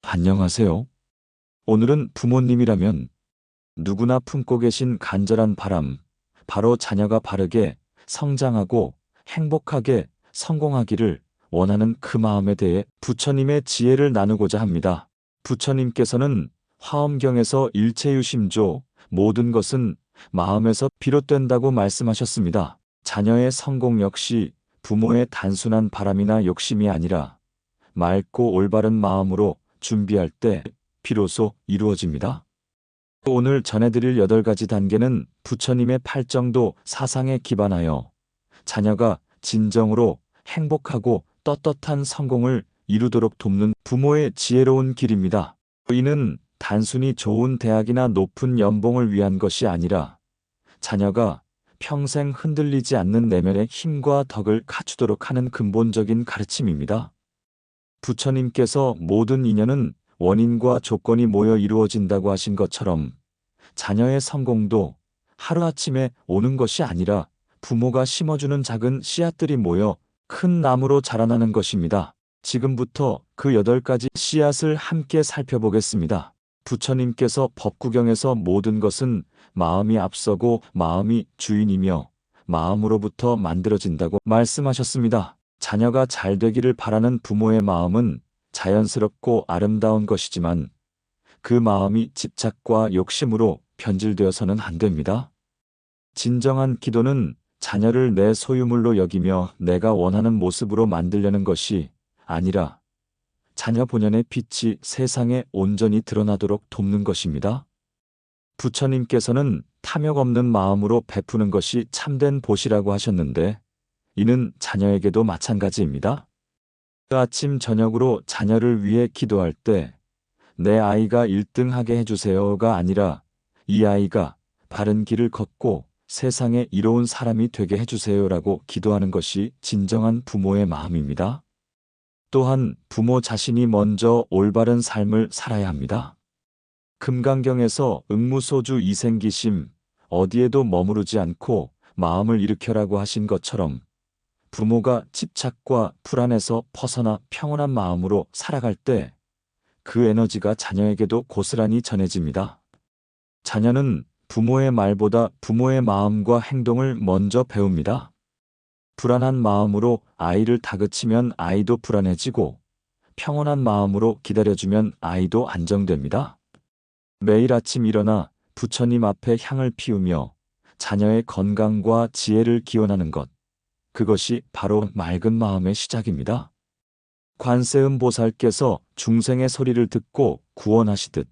안녕하세요. 오늘은 부모님이라면 누구나 품고 계신 간절한 바람, 바로 자녀가 바르게 성장하고 행복하게 성공하기를 원하는 그 마음에 대해 부처님의 지혜를 나누고자 합니다. 부처님께서는 화엄경에서 일체유심조, 모든 것은 마음에서 비롯된다고 말씀하셨습니다. 자녀의 성공 역시 부모의 단순한 바람이나 욕심이 아니라 맑고 올바른 마음으로 준비할 때 비로소 이루어집니다. 오늘 전해드릴 8가지 단계는 부처님의 팔정도 사상에 기반하여 자녀가 진정으로 행복하고 떳떳한 성공을 이루도록 돕는 부모의 지혜로운 길입니다. 이는 단순히 좋은 대학이나 높은 연봉을 위한 것이 아니라 자녀가 평생 흔들리지 않는 내면의 힘과 덕을 갖추도록 하는 근본적인 가르침입니다. 부처님께서 모든 인연은 원인과 조건이 모여 이루어진다고 하신 것처럼 자녀의 성공도 하루아침에 오는 것이 아니라 부모가 심어주는 작은 씨앗들이 모여 큰 나무로 자라나는 것입니다. 지금부터 그 8가지 씨앗을 함께 살펴보겠습니다. 부처님께서 법구경에서 모든 것은 마음이 앞서고 마음이 주인이며 마음으로부터 만들어진다고 말씀하셨습니다. 자녀가 잘 되기를 바라는 부모의 마음은 자연스럽고 아름다운 것이지만 그 마음이 집착과 욕심으로 변질되어서는 안 됩니다. 진정한 기도는 자녀를 내 소유물로 여기며 내가 원하는 모습으로 만들려는 것이 아니라 자녀 본연의 빛이 세상에 온전히 드러나도록 돕는 것입니다. 부처님께서는 탐욕 없는 마음으로 베푸는 것이 참된 보시라고 하셨는데 이는 자녀에게도 마찬가지입니다. 아침 저녁으로 자녀를 위해 기도할 때 내 아이가 1등하게 해주세요가 아니라 이 아이가 바른 길을 걷고 세상에 이로운 사람이 되게 해주세요라고 기도하는 것이 진정한 부모의 마음입니다. 또한 부모 자신이 먼저 올바른 삶을 살아야 합니다. 금강경에서 응무소주 이생기심, 어디에도 머무르지 않고 마음을 일으켜라고 하신 것처럼 부모가 집착과 불안에서 벗어나 평온한 마음으로 살아갈 때 그 에너지가 자녀에게도 고스란히 전해집니다. 자녀는 부모의 말보다 부모의 마음과 행동을 먼저 배웁니다. 불안한 마음으로 아이를 다그치면 아이도 불안해지고 평온한 마음으로 기다려주면 아이도 안정됩니다. 매일 아침 일어나 부처님 앞에 향을 피우며 자녀의 건강과 지혜를 기원하는 것, 그것이 바로 맑은 마음의 시작입니다. 관세음 보살께서 중생의 소리를 듣고 구원하시듯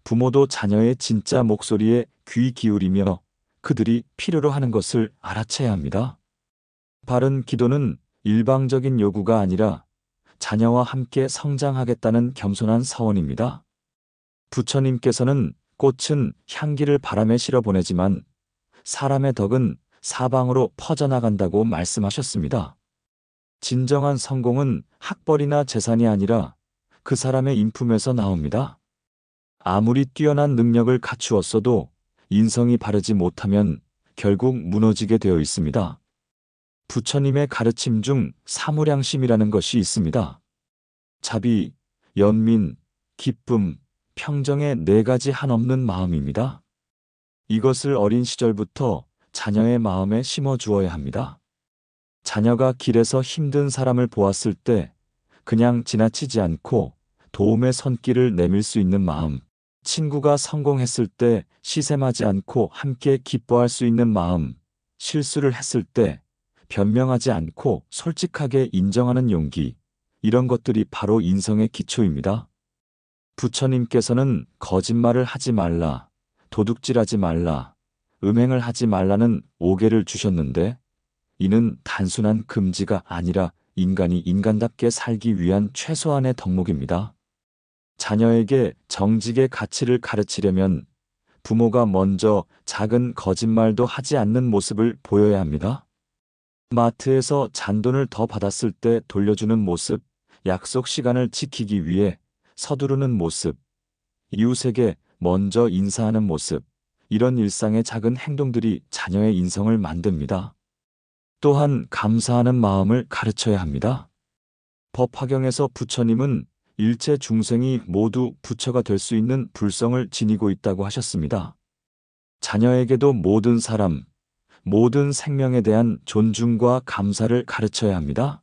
부모도 자녀의 진짜 목소리에 귀 기울이며 그들이 필요로 하는 것을 알아채야 합니다. 바른 기도는 일방적인 요구가 아니라 자녀와 함께 성장하겠다는 겸손한 서원입니다. 부처님께서는 꽃은 향기를 바람에 실어 보내지만 사람의 덕은 사방으로 퍼져나간다고 말씀하셨습니다. 진정한 성공은 학벌이나 재산이 아니라 그 사람의 인품에서 나옵니다. 아무리 뛰어난 능력을 갖추었어도 인성이 바르지 못하면 결국 무너지게 되어 있습니다. 부처님의 가르침 중 사무량심이라는 것이 있습니다. 자비, 연민, 기쁨, 평정의 4가지 한없는 마음입니다. 이것을 어린 시절부터 자녀의 마음에 심어 주어야 합니다. 자녀가 길에서 힘든 사람을 보았을 때 그냥 지나치지 않고 도움의 손길을 내밀 수 있는 마음, 친구가 성공했을 때 시샘하지 않고 함께 기뻐할 수 있는 마음, 실수를 했을 때 변명하지 않고 솔직하게 인정하는 용기, 이런 것들이 바로 인성의 기초입니다. 부처님께서는 거짓말을 하지 말라, 도둑질하지 말라, 음행을 하지 말라는 5개를 주셨는데 이는 단순한 금지가 아니라 인간이 인간답게 살기 위한 최소한의 덕목입니다. 자녀에게 정직의 가치를 가르치려면 부모가 먼저 작은 거짓말도 하지 않는 모습을 보여야 합니다. 마트에서 잔돈을 더 받았을 때 돌려주는 모습, 약속 시간을 지키기 위해 서두르는 모습, 이웃에게 먼저 인사하는 모습, 이런 일상의 작은 행동들이 자녀의 인성을 만듭니다. 또한 감사하는 마음을 가르쳐야 합니다. 법화경에서 부처님은 일체 중생이 모두 부처가 될 수 있는 불성을 지니고 있다고 하셨습니다. 자녀에게도 모든 사람, 모든 생명에 대한 존중과 감사를 가르쳐야 합니다.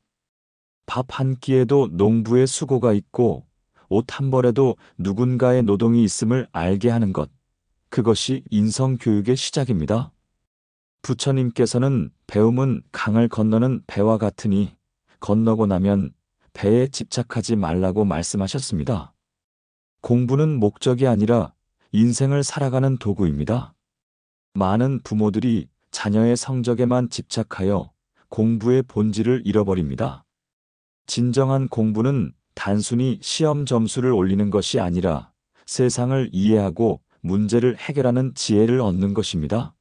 밥 한 끼에도 농부의 수고가 있고 옷 한 벌에도 누군가의 노동이 있음을 알게 하는 것, 그것이 인성교육의 시작입니다. 부처님께서는 배움은 강을 건너는 배와 같으니 건너고 나면 배에 집착하지 말라고 말씀하셨습니다. 공부는 목적이 아니라 인생을 살아가는 도구입니다. 많은 부모들이 자녀의 성적에만 집착하여 공부의 본질을 잃어버립니다. 진정한 공부는 단순히 시험 점수를 올리는 것이 아니라 세상을 이해하고 문제를 해결하는 지혜를 얻는 것입니다.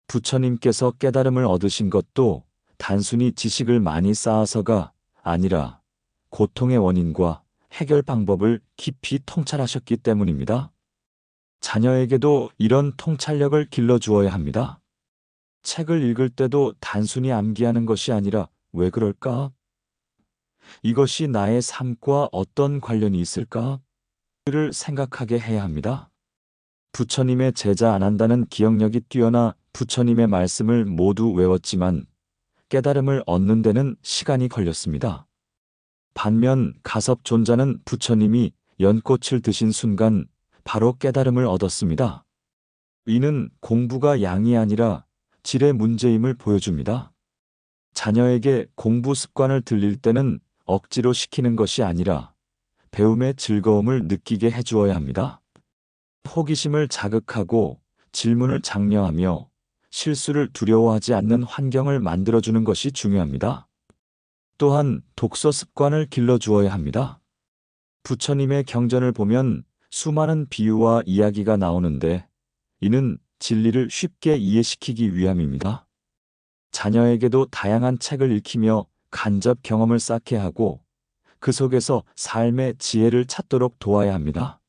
부처님께서 깨달음을 얻으신 것도 단순히 지식을 많이 쌓아서가 아니라 고통의 원인과 해결 방법을 깊이 통찰하셨기 때문입니다. 자녀에게도 이런 통찰력을 길러주어야 합니다. 책을 읽을 때도 단순히 암기하는 것이 아니라 왜 그럴까? 이것이 나의 삶과 어떤 관련이 있을까? 를 생각하게 해야 합니다. 부처님의 제자 안 한다는 기억력이 뛰어나 부처님의 말씀을 모두 외웠지만 깨달음을 얻는 데는 시간이 걸렸습니다. 반면 가섭존자는 부처님이 연꽃을 드신 순간 바로 깨달음을 얻었습니다. 이는 공부가 양이 아니라 질의 문제임을 보여줍니다. 자녀에게 공부 습관을 들릴 때는 억지로 시키는 것이 아니라 배움의 즐거움을 느끼게 해주어야 합니다. 호기심을 자극하고 질문을 장려하며 실수를 두려워하지 않는 환경을 만들어주는 것이 중요합니다. 또한 독서 습관을 길러주어야 합니다. 부처님의 경전을 보면 수많은 비유와 이야기가 나오는데 이는 진리를 쉽게 이해시키기 위함입니다. 자녀에게도 다양한 책을 읽히며 간접 경험을 쌓게 하고 그 속에서 삶의 지혜를 찾도록 도와야 합니다.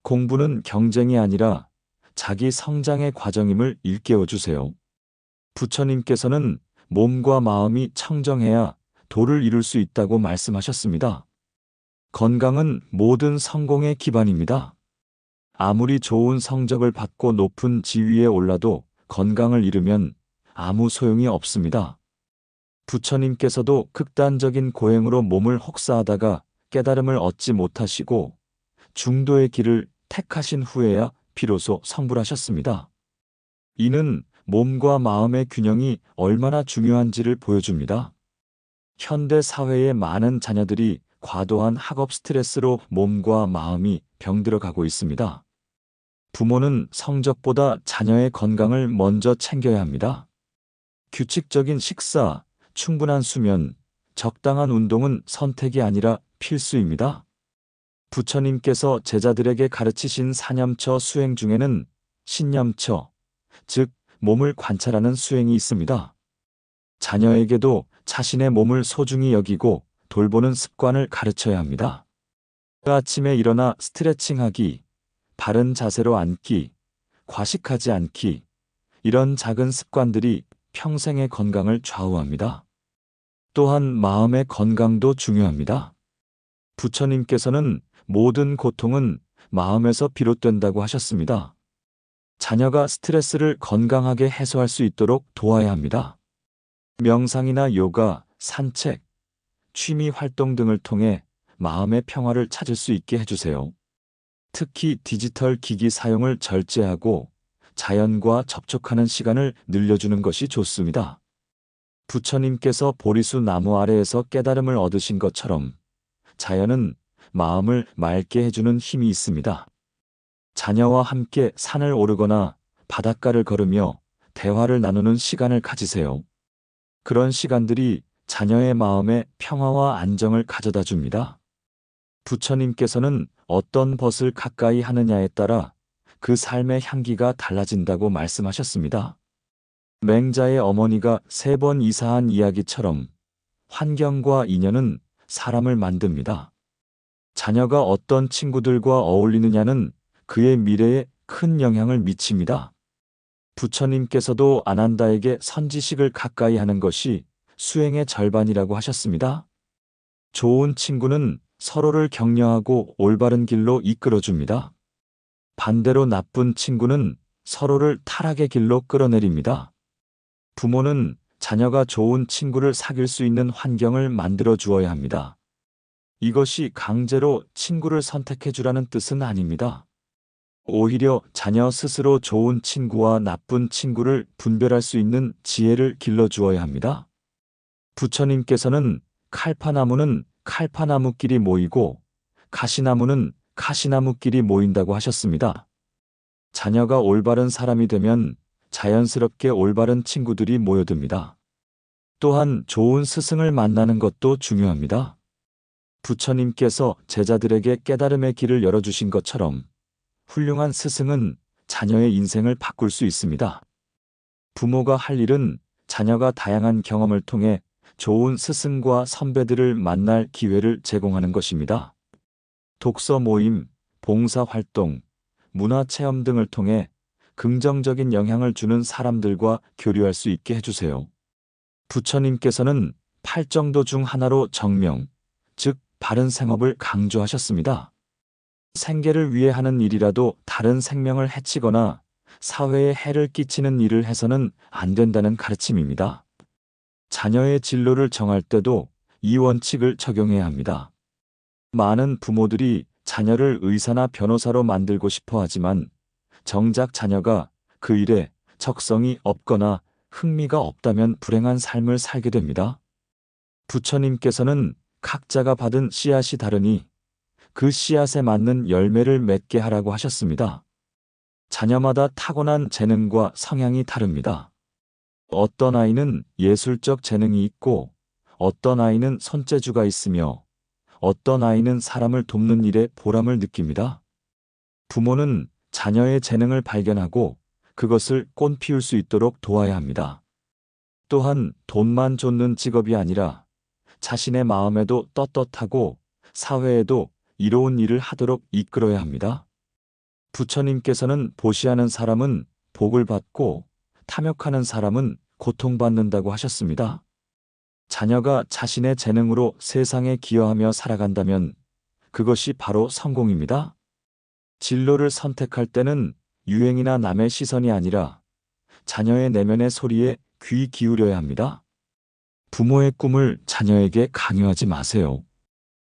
공부는 경쟁이 아니라 자기 성장의 과정임을 일깨워 주세요. 부처님께서는 몸과 마음이 청정해야 도를 이룰 수 있다고 말씀하셨습니다. 건강은 모든 성공의 기반입니다. 아무리 좋은 성적을 받고 높은 지위에 올라도 건강을 잃으면 아무 소용이 없습니다. 부처님께서도 극단적인 고행으로 몸을 혹사하다가 깨달음을 얻지 못하시고 중도의 길을 택하신 후에야 비로소 성불하셨습니다. 이는 몸과 마음의 균형이 얼마나 중요한지를 보여줍니다. 현대 사회의 많은 자녀들이 과도한 학업 스트레스로 몸과 마음이 병들어가고 있습니다. 부모는 성적보다 자녀의 건강을 먼저 챙겨야 합니다. 규칙적인 식사, 충분한 수면, 적당한 운동은 선택이 아니라 필수입니다. 부처님께서 제자들에게 가르치신 사념처 수행 중에는 신념처, 즉 몸을 관찰하는 수행이 있습니다. 자녀에게도 자신의 몸을 소중히 여기고 돌보는 습관을 가르쳐야 합니다. 아침에 일어나 스트레칭하기, 바른 자세로 앉기, 과식하지 않기, 이런 작은 습관들이 평생의 건강을 좌우합니다. 또한 마음의 건강도 중요합니다. 부처님께서는 모든 고통은 마음에서 비롯된다고 하셨습니다. 자녀가 스트레스를 건강하게 해소할 수 있도록 도와야 합니다. 명상이나 요가, 산책, 취미 활동 등을 통해 마음의 평화를 찾을 수 있게 해주세요. 특히 디지털 기기 사용을 절제하고 자연과 접촉하는 시간을 늘려주는 것이 좋습니다. 부처님께서 보리수 나무 아래에서 깨달음을 얻으신 것처럼 자연은 마음을 맑게 해주는 힘이 있습니다. 자녀와 함께 산을 오르거나 바닷가를 걸으며 대화를 나누는 시간을 가지세요. 그런 시간들이 자녀의 마음에 평화와 안정을 가져다 줍니다. 부처님께서는 어떤 벗을 가까이 하느냐에 따라 그 삶의 향기가 달라진다고 말씀하셨습니다. 맹자의 어머니가 3번 이사한 이야기처럼 환경과 인연은 사람을 만듭니다. 자녀가 어떤 친구들과 어울리느냐는 그의 미래에 큰 영향을 미칩니다. 부처님께서도 아난다에게 선지식을 가까이 하는 것이 수행의 절반이라고 하셨습니다. 좋은 친구는 서로를 격려하고 올바른 길로 이끌어줍니다. 반대로 나쁜 친구는 서로를 타락의 길로 끌어내립니다. 부모는 자녀가 좋은 친구를 사귈 수 있는 환경을 만들어 주어야 합니다. 이것이 강제로 친구를 선택해 주라는 뜻은 아닙니다. 오히려 자녀 스스로 좋은 친구와 나쁜 친구를 분별할 수 있는 지혜를 길러 주어야 합니다. 부처님께서는 칼파나무는 칼파나무끼리 모이고 가시나무는 가시나무끼리 모인다고 하셨습니다. 자녀가 올바른 사람이 되면 자연스럽게 올바른 친구들이 모여듭니다. 또한 좋은 스승을 만나는 것도 중요합니다. 부처님께서 제자들에게 깨달음의 길을 열어주신 것처럼 훌륭한 스승은 자녀의 인생을 바꿀 수 있습니다. 부모가 할 일은 자녀가 다양한 경험을 통해 좋은 스승과 선배들을 만날 기회를 제공하는 것입니다. 독서 모임, 봉사활동, 문화체험 등을 통해 긍정적인 영향을 주는 사람들과 교류할 수 있게 해주세요. 부처님께서는 팔정도 중 하나로 정명, 즉 바른 생업을 강조하셨습니다. 생계를 위해 하는 일이라도 다른 생명을 해치거나 사회에 해를 끼치는 일을 해서는 안 된다는 가르침입니다. 자녀의 진로를 정할 때도 이 원칙을 적용해야 합니다. 많은 부모들이 자녀를 의사나 변호사로 만들고 싶어 하지만 정작 자녀가 그 일에 적성이 없거나 흥미가 없다면 불행한 삶을 살게 됩니다. 부처님께서는 각자가 받은 씨앗이 다르니 그 씨앗에 맞는 열매를 맺게 하라고 하셨습니다. 자녀마다 타고난 재능과 성향이 다릅니다. 어떤 아이는 예술적 재능이 있고 어떤 아이는 손재주가 있으며 어떤 아이는 사람을 돕는 일에 보람을 느낍니다. 부모는 자녀의 재능을 발견하고 그것을 꽃 피울 수 있도록 도와야 합니다. 또한 돈만 쫓는 직업이 아니라 자신의 마음에도 떳떳하고 사회에도 이로운 일을 하도록 이끌어야 합니다. 부처님께서는 보시하는 사람은 복을 받고 탐욕하는 사람은 고통받는다고 하셨습니다. 자녀가 자신의 재능으로 세상에 기여하며 살아간다면 그것이 바로 성공입니다. 진로를 선택할 때는 유행이나 남의 시선이 아니라 자녀의 내면의 소리에 귀 기울여야 합니다. 부모의 꿈을 자녀에게 강요하지 마세요.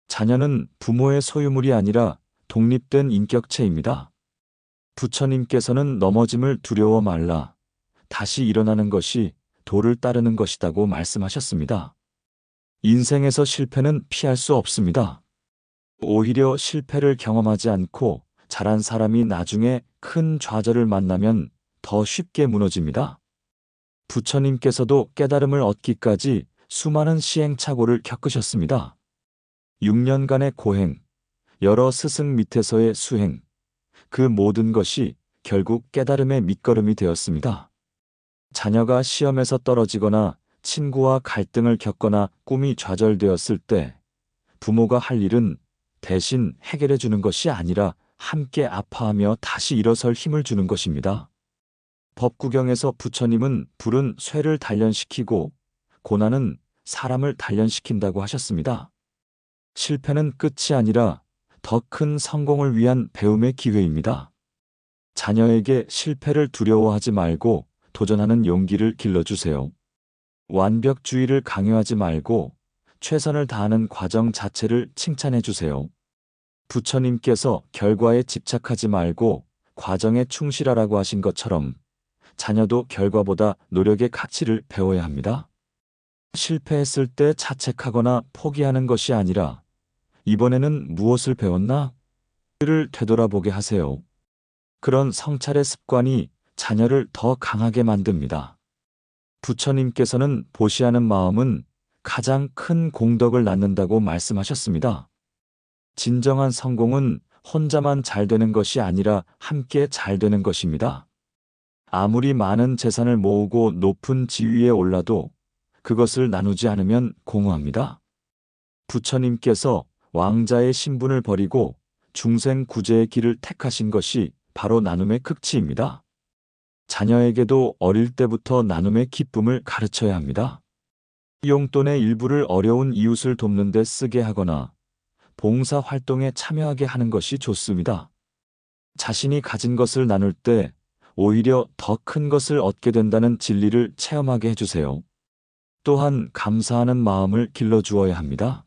자녀는 부모의 소유물이 아니라 독립된 인격체입니다. 부처님께서는 넘어짐을 두려워 말라. 다시 일어나는 것이 도를 따르는 것이다고 말씀하셨습니다. 인생에서 실패는 피할 수 없습니다. 오히려 실패를 경험하지 않고 자란 사람이 나중에 큰 좌절을 만나면 더 쉽게 무너집니다. 부처님께서도 깨달음을 얻기까지 수많은 시행착오를 겪으셨습니다. 6년간의 고행, 여러 스승 밑에서의 수행, 그 모든 것이 결국 깨달음의 밑거름이 되었습니다. 자녀가 시험에서 떨어지거나 친구와 갈등을 겪거나 꿈이 좌절되었을 때 부모가 할 일은 대신 해결해 주는 것이 아니라 함께 아파하며 다시 일어설 힘을 주는 것입니다. 법구경에서 부처님은 불은 쇠를 단련시키고 고난은 사람을 단련시킨다고 하셨습니다. 실패는 끝이 아니라 더 큰 성공을 위한 배움의 기회입니다. 자녀에게 실패를 두려워하지 말고 도전하는 용기를 길러주세요. 완벽주의를 강요하지 말고 최선을 다하는 과정 자체를 칭찬해 주세요. 부처님께서 결과에 집착하지 말고 과정에 충실하라고 하신 것처럼 자녀도 결과보다 노력의 가치를 배워야 합니다. 실패했을 때 자책하거나 포기하는 것이 아니라 이번에는 무엇을 배웠나? 를 되돌아보게 하세요. 그런 성찰의 습관이 자녀를 더 강하게 만듭니다. 부처님께서는 보시하는 마음은 가장 큰 공덕을 낳는다고 말씀하셨습니다. 진정한 성공은 혼자만 잘 되는 것이 아니라 함께 잘 되는 것입니다. 아무리 많은 재산을 모으고 높은 지위에 올라도 그것을 나누지 않으면 공허합니다. 부처님께서 왕자의 신분을 버리고 중생 구제의 길을 택하신 것이 바로 나눔의 극치입니다. 자녀에게도 어릴 때부터 나눔의 기쁨을 가르쳐야 합니다. 용돈의 일부를 어려운 이웃을 돕는 데 쓰게 하거나 봉사 활동에 참여하게 하는 것이 좋습니다. 자신이 가진 것을 나눌 때 오히려 더 큰 것을 얻게 된다는 진리를 체험하게 해주세요. 또한 감사하는 마음을 길러주어야 합니다.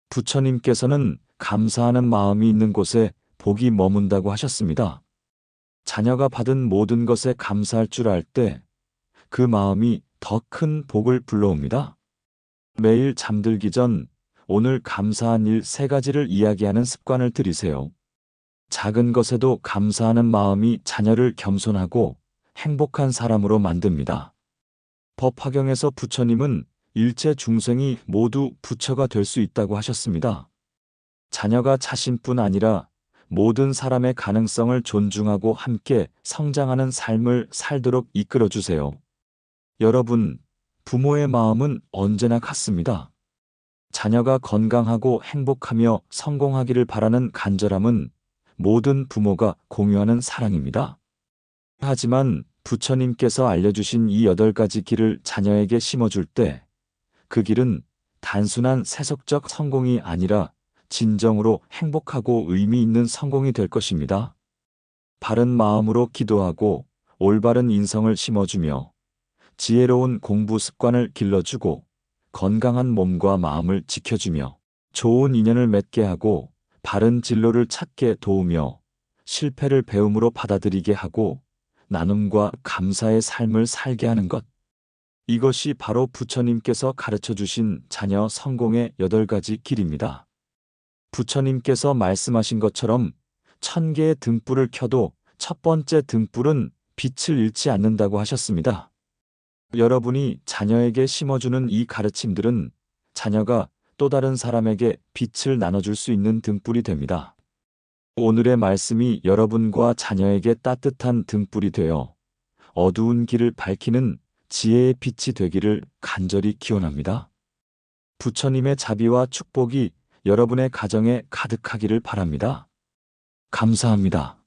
부처님께서는 감사하는 마음이 있는 곳에 복이 머문다고 하셨습니다. 자녀가 받은 모든 것에 감사할 줄 알 때 그 마음이 더 큰 복을 불러옵니다. 매일 잠들기 전 오늘 감사한 일 3가지를 이야기하는 습관을 들이세요. 작은 것에도 감사하는 마음이 자녀를 겸손하고 행복한 사람으로 만듭니다. 법화경에서 부처님은 일체 중생이 모두 부처가 될 수 있다고 하셨습니다. 자녀가 자신뿐 아니라 모든 사람의 가능성을 존중하고 함께 성장하는 삶을 살도록 이끌어주세요. 여러분, 부모의 마음은 언제나 같습니다. 자녀가 건강하고 행복하며 성공하기를 바라는 간절함은 모든 부모가 공유하는 사랑입니다. 하지만 부처님께서 알려주신 이 8가지 길을 자녀에게 심어줄 때 그 길은 단순한 세속적 성공이 아니라 진정으로 행복하고 의미 있는 성공이 될 것입니다. 바른 마음으로 기도하고 올바른 인성을 심어주며 지혜로운 공부 습관을 길러주고 건강한 몸과 마음을 지켜주며 좋은 인연을 맺게 하고 바른 진로를 찾게 도우며 실패를 배움으로 받아들이게 하고 나눔과 감사의 삶을 살게 하는 것. 이것이 바로 부처님께서 가르쳐 주신 자녀 성공의 8가지 길입니다. 부처님께서 말씀하신 것처럼 1000개의 등불을 켜도 첫 번째 등불은 빛을 잃지 않는다고 하셨습니다. 여러분이 자녀에게 심어주는 이 가르침들은 자녀가 또 다른 사람에게 빛을 나눠줄 수 있는 등불이 됩니다. 오늘의 말씀이 여러분과 자녀에게 따뜻한 등불이 되어 어두운 길을 밝히는 지혜의 빛이 되기를 간절히 기원합니다. 부처님의 자비와 축복이 여러분의 가정에 가득하기를 바랍니다. 감사합니다.